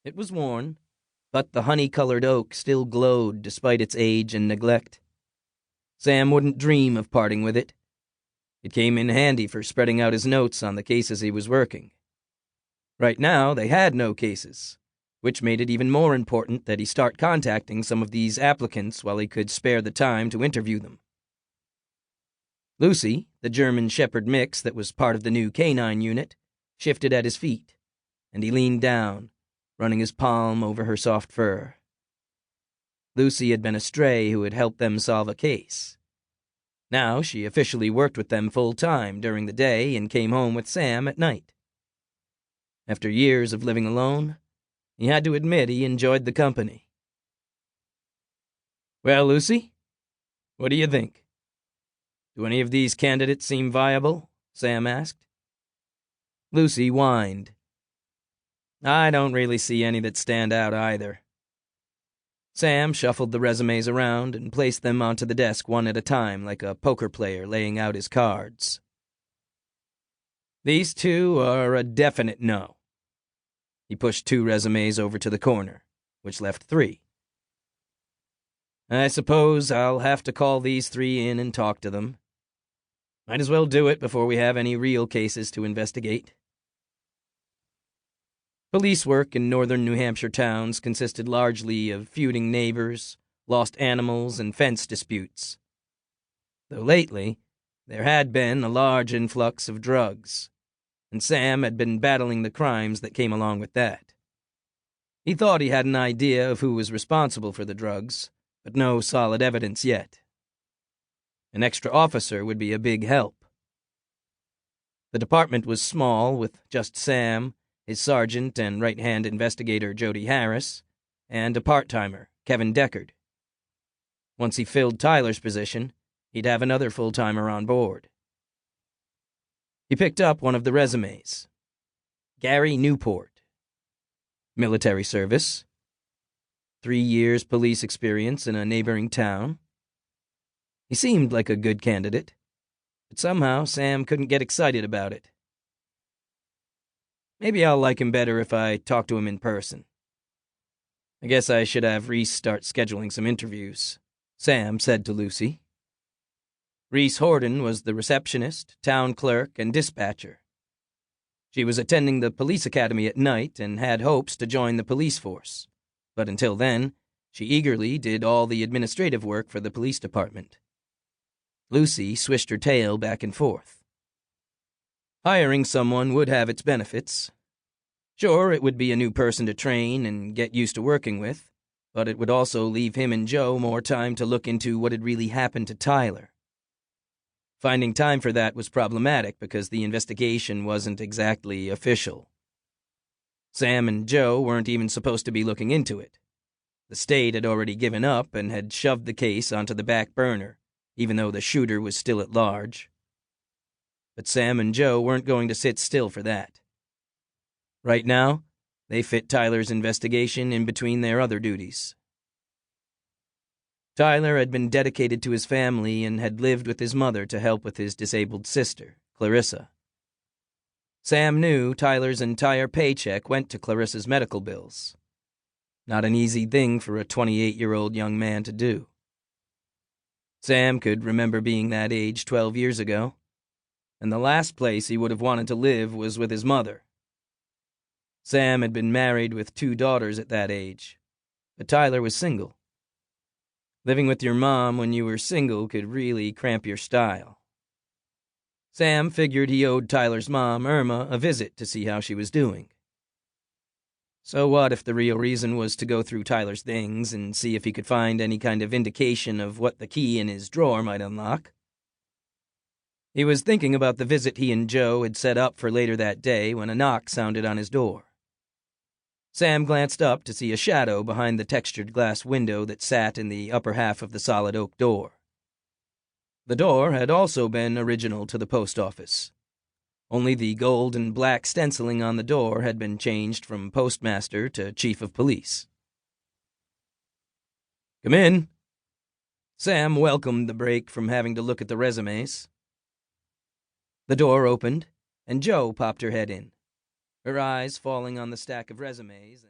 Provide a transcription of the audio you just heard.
It was worn, but the honey-colored oak still glowed despite its age and neglect. Sam wouldn't dream of parting with it. It came in handy for spreading out his notes on the cases he was working. Right now, they had no cases, which made it even more important that he start contacting some of these applicants while he could spare the time to interview them. Lucy, the German Shepherd mix that was part of the new canine unit, shifted at his feet, and he leaned down, running his palm over her soft fur. Lucy had been a stray who had helped them solve a case. Now she officially worked with them full-time during the day and came home with Sam at night. After years of living alone, he had to admit he enjoyed the company. "Well, Lucy, what do you think? Do any of these candidates seem viable?" Sam asked. Lucy whined. "I don't really see any that stand out either." Sam shuffled the resumes around and placed them onto the desk one at a time like a poker player laying out his cards. "These two are a definite no." He pushed 2 resumes over to the corner, which left 3. "I suppose I'll have to call these 3 in and talk to them. Might as well do it before we have any real cases to investigate." Police work in northern New Hampshire towns consisted largely of feuding neighbors, lost animals, and fence disputes. Though lately, there had been a large influx of drugs, and Sam had been battling the crimes that came along with that. He thought he had an idea of who was responsible for the drugs, but no solid evidence yet. An extra officer would be a big help. The department was small, with just Sam, his sergeant and right-hand investigator Jody Harris, and a part-timer, Kevin Deckard. Once he filled Tyler's position, he'd have another full-timer on board. He picked up one of the resumes. Gary Newport. Military service. 3 years police experience in a neighboring town. He seemed like a good candidate, but somehow Sam couldn't get excited about it. Maybe I'll like him better if I talk to him in person. I guess I should have Reese start scheduling some interviews, Sam said to Lucy. Reese Horton was the receptionist, town clerk, and dispatcher. She was attending the police academy at night and had hopes to join the police force, but until then, she eagerly did all the administrative work for the police department. Lucy swished her tail back and forth. Hiring someone would have its benefits. Sure, it would be a new person to train and get used to working with, but it would also leave him and Joe more time to look into what had really happened to Tyler. Finding time for that was problematic because the investigation wasn't exactly official. Sam and Joe weren't even supposed to be looking into it. The state had already given up and had shoved the case onto the back burner, even though the shooter was still at large. But Sam and Joe weren't going to sit still for that. Right now, they fit Tyler's investigation in between their other duties. Tyler had been dedicated to his family and had lived with his mother to help with his disabled sister, Clarissa. Sam knew Tyler's entire paycheck went to Clarissa's medical bills. Not an easy thing for a 28-year-old young man to do. Sam could remember being that age 12 years ago, and the last place he would have wanted to live was with his mother. Sam had been married with 2 daughters at that age, but Tyler was single. Living with your mom when you were single could really cramp your style. Sam figured he owed Tyler's mom, Irma, a visit to see how she was doing. So what if the real reason was to go through Tyler's things and see if he could find any kind of indication of what the key in his drawer might unlock? He was thinking about the visit he and Joe had set up for later that day when a knock sounded on his door. Sam glanced up to see a shadow behind the textured glass window that sat in the upper half of the solid oak door. The door had also been original to the post office. Only the gold and black stenciling on the door had been changed from postmaster to chief of police. "Come in." Sam welcomed the break from having to look at the resumes. The door opened, and Joe popped her head in, her eyes falling on the stack of resumes.